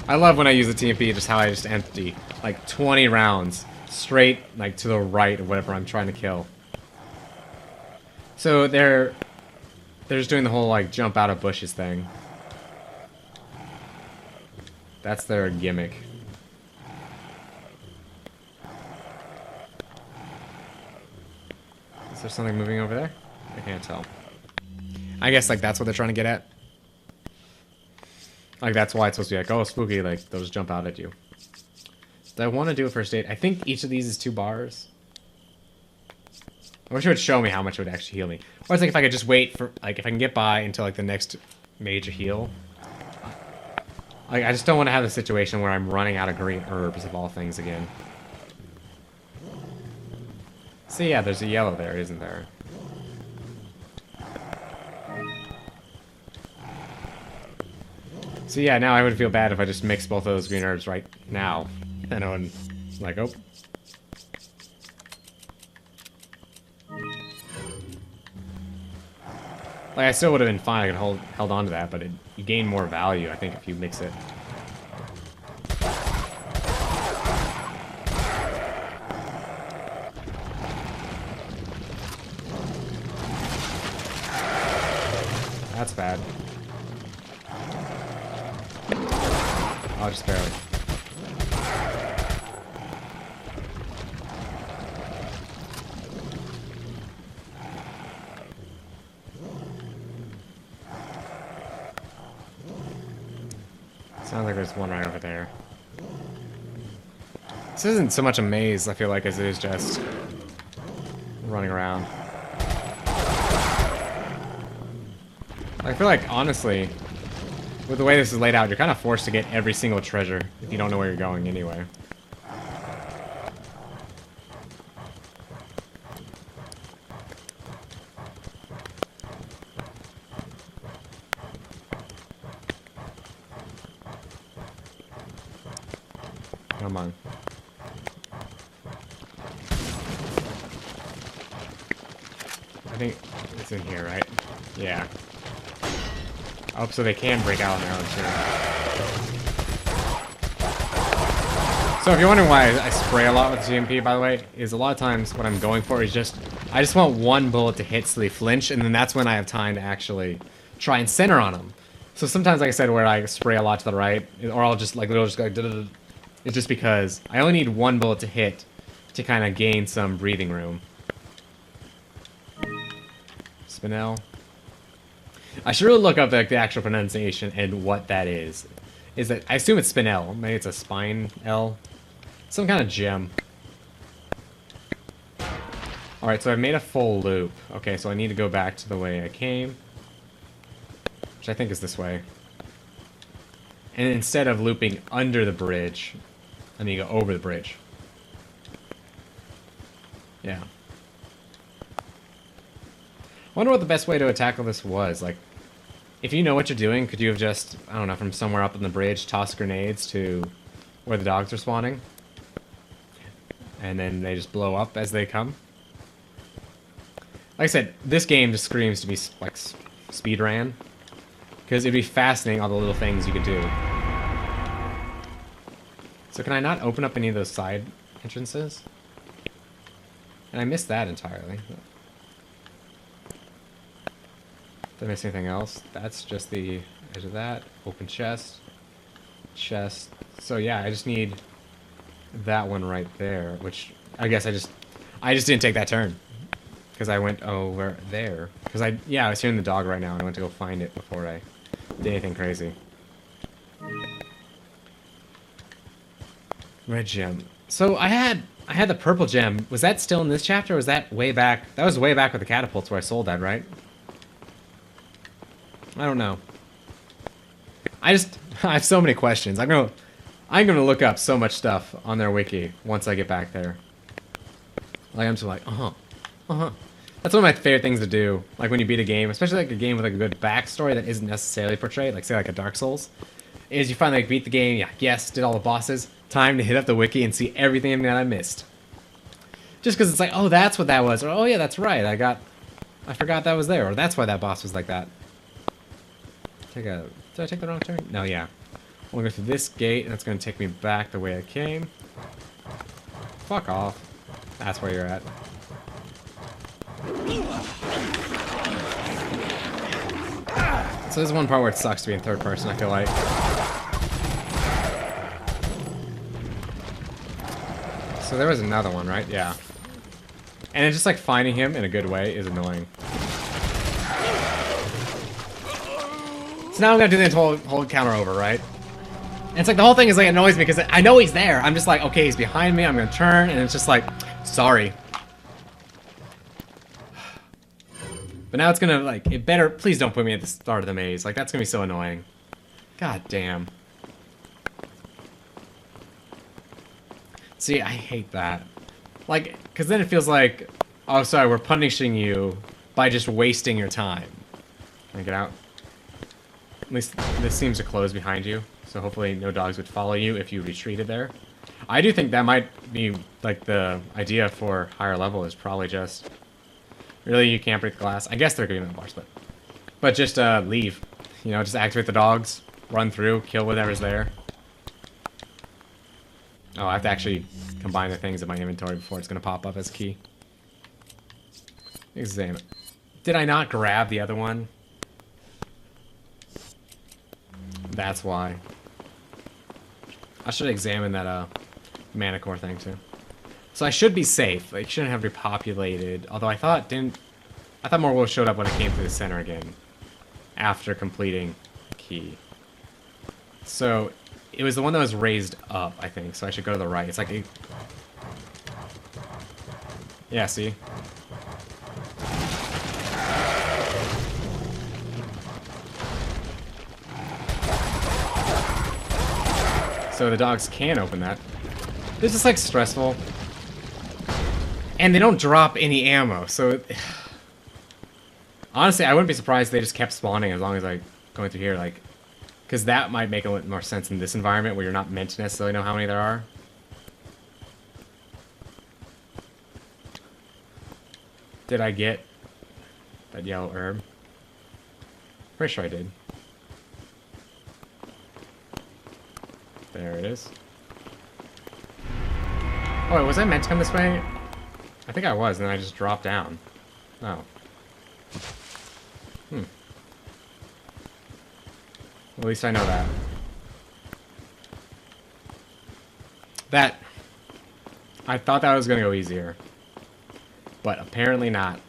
I love when I use the TMP, just how I just empty like 20 rounds straight like to the right of whatever I'm trying to kill. So they're just doing the whole like jump out of bushes thing. That's their gimmick. Is there something moving over there? I can't tell. I guess like that's what they're trying to get at. Like that's why it's supposed to be like, oh, spooky, like those jump out at you. Do I want to do a first aid? I think each of these is 2 bars. I wish it would show me how much it would actually heal me. Or it's like if I could just wait for, like if I can get by until like the next major heal. Like I just don't want to have a situation where I'm running out of green herbs of all things again. So yeah, there's a yellow there, isn't there? So yeah, now I would feel bad if I just mixed both of those green herbs right now. And I would, like, oh. Like, I still would have been fine. I could held on to that, but you gain more value, I think, if you mix it. That's bad. Oh, just barely. Sounds like there's one right over there. This isn't so much a maze, I feel like, as it is just running around. I feel like, honestly, with the way this is laid out, you're kind of forced to get every single treasure if you don't know where you're going anyway. Come on. I think it's in here, right? Yeah. Oh, so they can break out on their own, too. So if you're wondering why I spray a lot with GMP, by the way, is a lot of times what I'm going for is just, I just want one bullet to hit so they flinch, and then that's when I have time to actually try and center on them. So sometimes, like I said, where I spray a lot to the right, or I'll just, like, literally just go, da-da-da, it's just because I only need one bullet to hit to kind of gain some breathing room. Spinel. I should really look up like the actual pronunciation and what that is. Is that I assume it's Spinel. Maybe it's a spine L. Some kind of gem. Alright, so I've made a full loop. Okay, so I need to go back to the way I came. Which I think is this way. And instead of looping under the bridge, I need to go over the bridge. Yeah. I wonder what the best way to tackle this was. Like, if you know what you're doing, could you have just, I don't know, from somewhere up on the bridge, tossed grenades to where the dogs are spawning? And then they just blow up as they come? Like I said, this game just screams to be, like, speed ran. Because it'd be fascinating all the little things you could do. So can I not open up any of those side entrances? And I missed that entirely. Did I miss anything else? That's just the edge of that. Open chest. Chest. So yeah, I just need that one right there, which I guess I just didn't take that turn. Because I went over there. Because I was hearing the dog right now and I went to go find it before I did anything crazy. Red gem. So I had the purple gem. Was that still in this chapter or was that way back? That was way back with the catapults where I sold that, right? I don't know. I have so many questions. I'm gonna look up so much stuff on their wiki once I get back there. Like I'm just like, That's one of my favorite things to do. Like when you beat a game, especially like a game with like a good backstory that isn't necessarily portrayed, like say like a Dark Souls, is you finally like beat the game. Yeah, yes, did all the bosses. Time to hit up the wiki and see everything that I missed. Just because it's like, oh, that's what that was, or oh yeah, that's right. I forgot that was there, or that's why that boss was like that. Did I take the wrong turn? No, yeah. We'll go through this gate, and that's going to take me back the way I came. Fuck off. That's where you're at. So this is one part where it sucks to be in third person, I feel like. So there was another one, right? Yeah. And it's just like finding him in a good way is annoying. So now I'm gonna do the whole encounter over, right? And it's like the whole thing is like annoys me because I know he's there. I'm just like, okay, he's behind me. I'm gonna turn, and it's just like, sorry. But now it's gonna like it better. Please don't put me at the start of the maze. Like that's gonna be so annoying. God damn. See, I hate that. Like, because then it feels like, oh, sorry, we're punishing you by just wasting your time. Can I get out? At least this seems to close behind you, so hopefully no dogs would follow you if you retreated there. I do think that might be, like, the idea for higher level is probably just, really, you can't break the glass. I guess they're giving the bars, but just leave. You know, just activate the dogs, run through, kill whatever's there. Oh, I have to actually combine the things in my inventory before it's going to pop up as a key. Examine. Did I not grab the other one? That's why. I should examine that mana core thing too. So I should be safe. It shouldn't have repopulated. Although I thought more wolves showed up when I came through the center again. After completing the key. So it was the one that was raised up, I think. So I should go to the right. It's like a... Yeah, see? So the dogs can open that. It's just like stressful. And they don't drop any ammo, so... Honestly, I wouldn't be surprised if they just kept spawning as long as I going through here, like... Because that might make a little more sense in this environment where you're not meant to necessarily know how many there are. Did I get that yellow herb? Pretty sure I did. There it is. Oh, wait, was I meant to come this way? I think I was, and then I just dropped down. Oh. At least I know that. I thought that was going to go easier. But apparently not.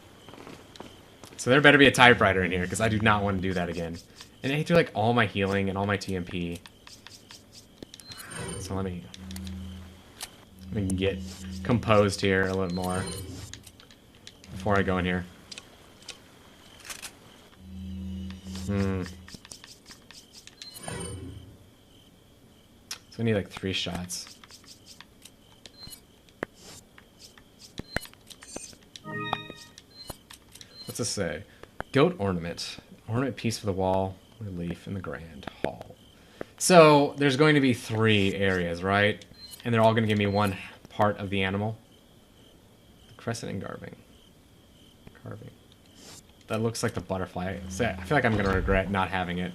So there better be a typewriter in here, because I do not want to do that again. And I hate to do like all my healing and all my TMP. So let me get composed here a little more before I go in here. So I need like 3 shots. What's this say? Goat ornament. Ornament piece for the wall. Relief in the grand hall. So there's going to be 3 areas, right? And they're all going to give me one part of the animal. Crescent and carving. That looks like the butterfly. So I feel like I'm going to regret not having it.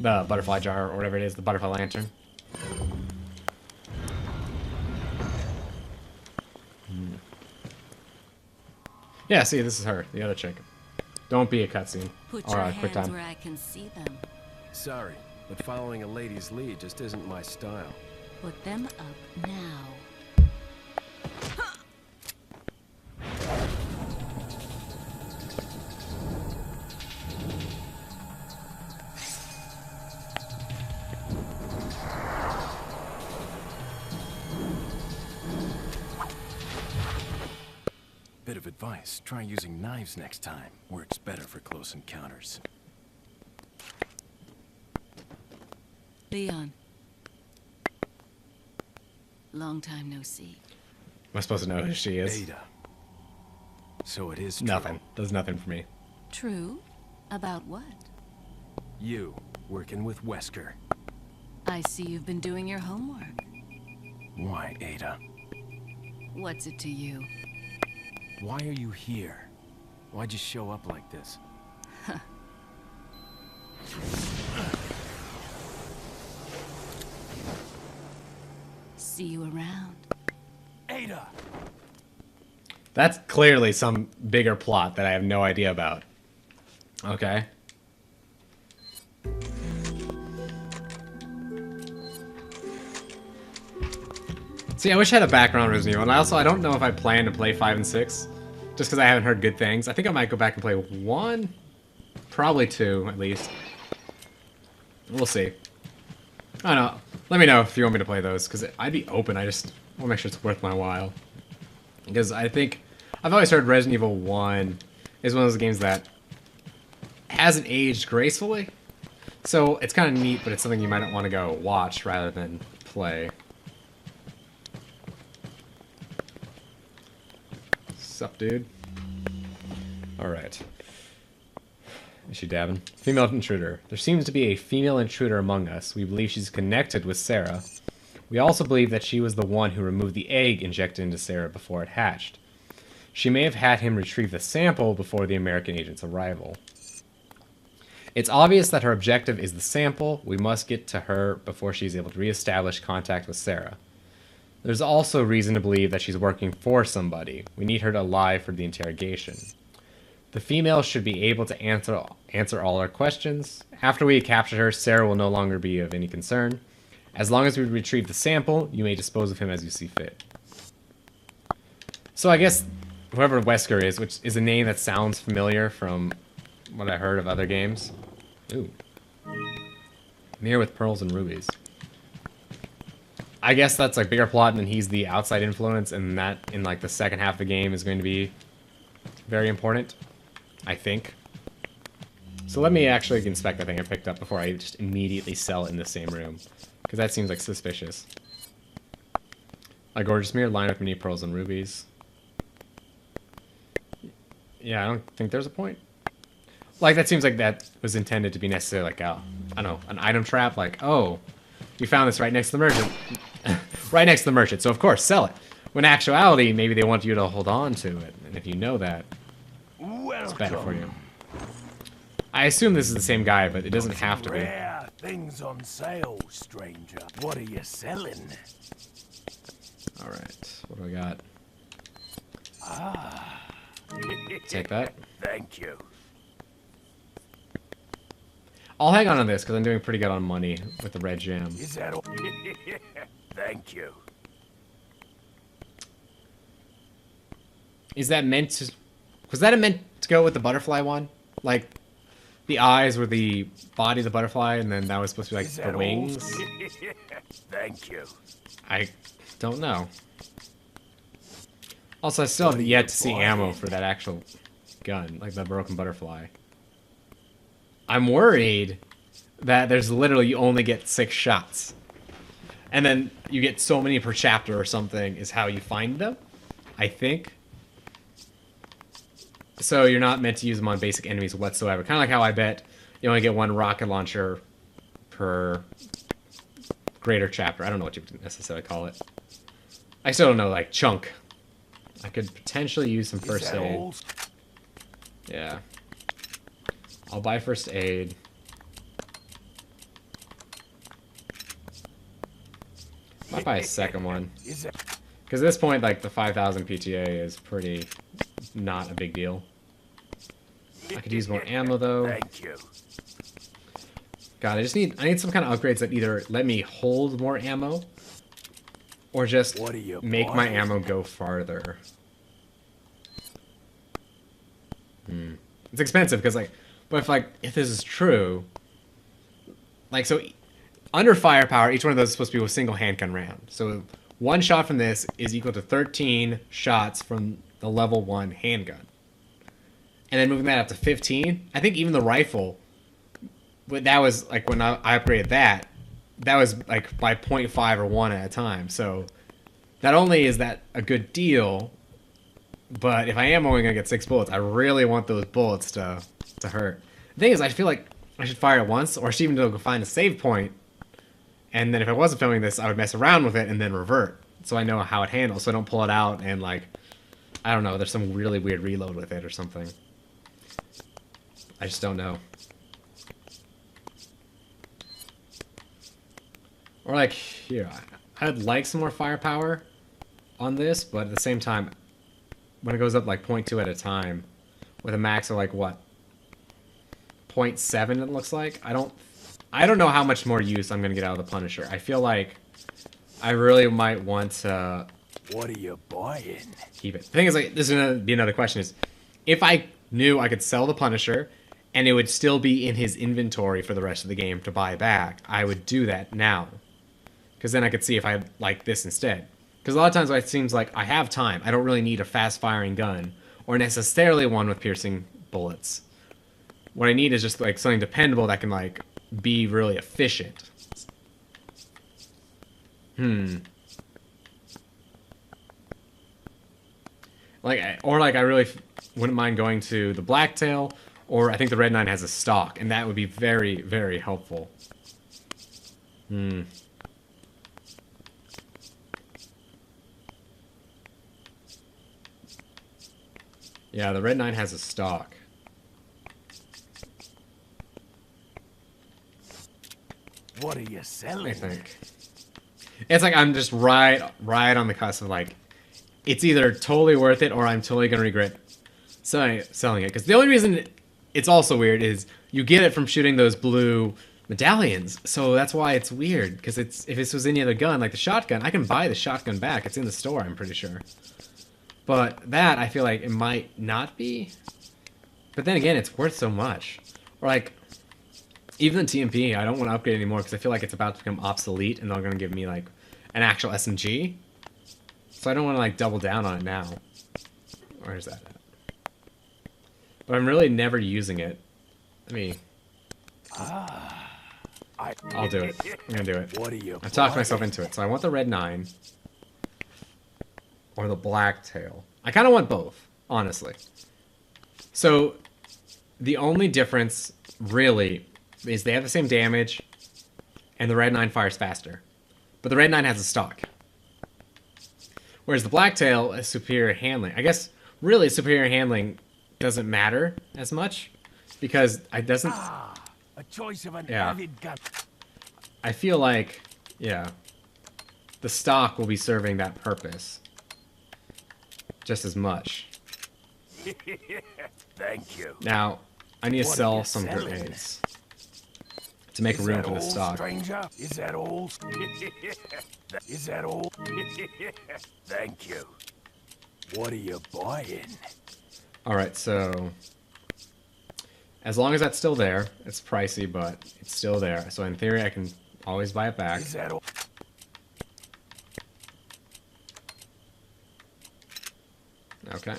The butterfly jar, or whatever it is, the butterfly lantern. Yeah, see, this is her, the other chick. Don't be a cutscene. Put or your a quick hands time. where I can see them. Sorry, but following a lady's lead just isn't my style. Put them up now. Bit of advice, try using knives next time. Works better for close encounters. Leon. Long time no see. Am I supposed to know who she is? Ada. So it is true. Nothing. Does nothing for me. True? About what? You, working with Wesker. I see you've been doing your homework. Why, Ada? What's it to you? Why are you here? Why'd you show up like this? see you around. Ada! That's clearly some bigger plot that I have no idea about. Okay. See, I wish I had a background on Resident Evil, and I don't know if I plan to play 5 and 6, just because I haven't heard good things. I think I might go back and play 1, probably 2, at least. We'll see. I don't know. Let me know if you want me to play those, because I'd be open. I just want to make sure it's worth my while. Because I think I've always heard Resident Evil 1 is one of those games that hasn't aged gracefully. So it's kind of neat, but it's something you might want to go watch rather than play. Sup, dude? Alright. Is she dabbing? Female intruder. There seems to be a female intruder among us. We believe she's connected with Sarah. We also believe that she was the one who removed the egg injected into Sarah before it hatched. She may have had him retrieve the sample before the American agent's arrival. It's obvious that her objective is the sample. We must get to her before she's able to reestablish contact with Sarah. There's also reason to believe that she's working for somebody. We need her alive for the interrogation. The female should be able to answer all our questions. After we capture her, Sarah will no longer be of any concern. As long as we retrieve the sample, you may dispose of him as you see fit. So I guess whoever Wesker is, which is a name that sounds familiar from what I heard of other games. Ooh. Mirror with pearls and rubies. I guess that's like bigger plot, and then he's the outside influence, and that in like the second half of the game is going to be very important, I think. So let me actually inspect that thing I picked up before I just immediately sell it in the same room, because that seems like suspicious. A gorgeous mirror lined with many pearls and rubies. Yeah, I don't think there's a point. Like, that seems like that was intended to be necessarily like a, I don't know, an item trap. Like, oh, you found this right next to the merchant. Right next to the merchant, so of course, sell it. When in actuality, maybe they want you to hold on to it. And if you know that, it's better for you. I assume this is the same guy, but it doesn't have to be. Rare things on sale, stranger. What are you selling? Alright, what do we got? Take that. Thank you. I'll hang on to this because I'm doing pretty good on money with the red gem. Is that all? Thank you. Is that meant to... Was that meant to go with the butterfly one? Like, the eyes were the body of the butterfly, and then that was supposed to be like the wings? Thank you. I don't know. Also, I still have yet to see ammo for that actual gun, like the broken butterfly. I'm worried that there's literally, you only get 6 shots. And then you get so many per chapter or something is how you find them, I think. So you're not meant to use them on basic enemies whatsoever. Kind of like how I bet you only get 1 rocket launcher per greater chapter. I don't know what you would necessarily call it. I still don't know, like, chunk. I could potentially use some first aid. Yeah. I'll buy first aid. Might buy a second one. Because at this point, like, the 5,000 PTA is pretty not a big deal. I could use more ammo, though. Thank you. God, I need some kind of upgrades that either let me hold more ammo or just make my ammo go farther. It's expensive because, like, but if this is true, like, so under firepower, each one of those is supposed to be a single handgun round. So 1 shot from this is equal to 13 shots from the level 1 handgun. And then moving that up to 15, I think even the rifle, but that was like when I upgraded that was like by 0.5 or 1 at a time. So not only is that a good deal, but if I am only gonna get 6 bullets, I really want those bullets to hurt. The thing is, I feel like I should fire it once, or I should even go find a save point, and then if I wasn't filming this, I would mess around with it and then revert, so I know how it handles, so I don't pull it out and, like, I don't know, there's some really weird reload with it or something. I just don't know. Or like, here, I'd like some more firepower on this, but at the same time, when it goes up like 0.2 at a time, with a max of like what, 0.7 it looks like. I don't know how much more use I'm gonna get out of the Punisher. I feel like I really might want to. What are you buying? Keep it. The thing is, like, this is gonna be another question: is if I knew I could sell the Punisher and it would still be in his inventory for the rest of the game to buy back, I would do that now, because then I could see if I like this instead. Because a lot of times it seems like I have time. I don't really need a fast-firing gun or necessarily one with piercing bullets. What I need is just like something dependable that can like be really efficient. Like, I really wouldn't mind going to the Blacktail, or I think the Red 9 has a stock, and that would be very, very helpful. Yeah, the Red 9 has a stock. What are you selling? I think. It's like I'm just right on the cusp of like, it's either totally worth it or I'm totally gonna regret selling it. Because the only reason it's also weird is you get it from shooting those blue medallions, so that's why it's weird. Because if this was any other gun, like the shotgun, I can buy the shotgun back. It's in the store, I'm pretty sure. But that, I feel like it might not be. But then again, it's worth so much. Or like, even the TMP, I don't want to upgrade anymore because I feel like it's about to become obsolete and they're going to give me like an actual SMG. So I don't want to like double down on it now. Where's that at? But I'm really never using it. Let me... I'll do it. I'm going to do it. What are you I've talked myself into it. So I want the Red 9. Or the Blacktail. I kind of want both, honestly. So, the only difference, really, is they have the same damage, and the Red 9 fires faster. But the Red 9 has a stock. Whereas the Blacktail has superior handling. I guess, really, superior handling doesn't matter as much, because it doesn't... A choice of an Yeah. avid gun. I feel like, yeah, the stock will be serving that purpose just as much. Thank you. Now, I need to What are sell you some selling? grenades to make Is room that for the all, stock. stranger? Is that all? Is that all? Thank you. What are you buying? Alright, so as long as that's still there, it's pricey, but it's still there. So in theory, I can always buy it back. Is that all? Okay.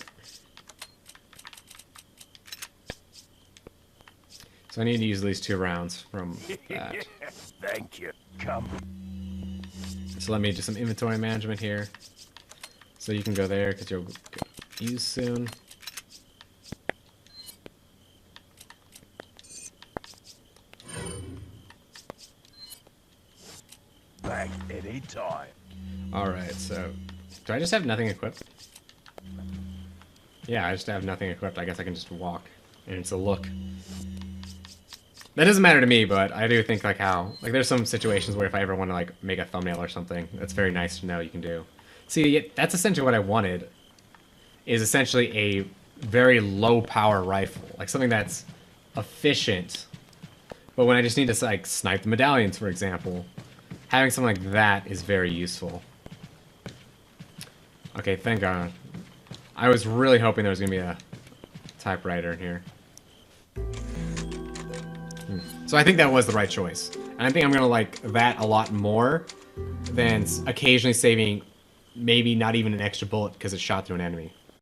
So I need to use these 2 rounds from that. Thank you. Come. So let me do some inventory management here. So you can go there because you'll use soon. Back any time. Alright, so do I just have nothing equipped? Yeah, I just have nothing equipped. I guess I can just walk. And it's a look. That doesn't matter to me, but I do think like how... Like there's some situations where if I ever want to like make a thumbnail or something, that's very nice to know you can do. See, that's essentially what I wanted. Is essentially a very low power rifle. Like something that's efficient. But when I just need to like snipe the medallions, for example, having something like that is very useful. Okay, thank God. I was really hoping there was going to be a typewriter in here. So I think that was the right choice. And I think I'm going to like that a lot more than occasionally saving maybe not even an extra bullet because it shot through an enemy.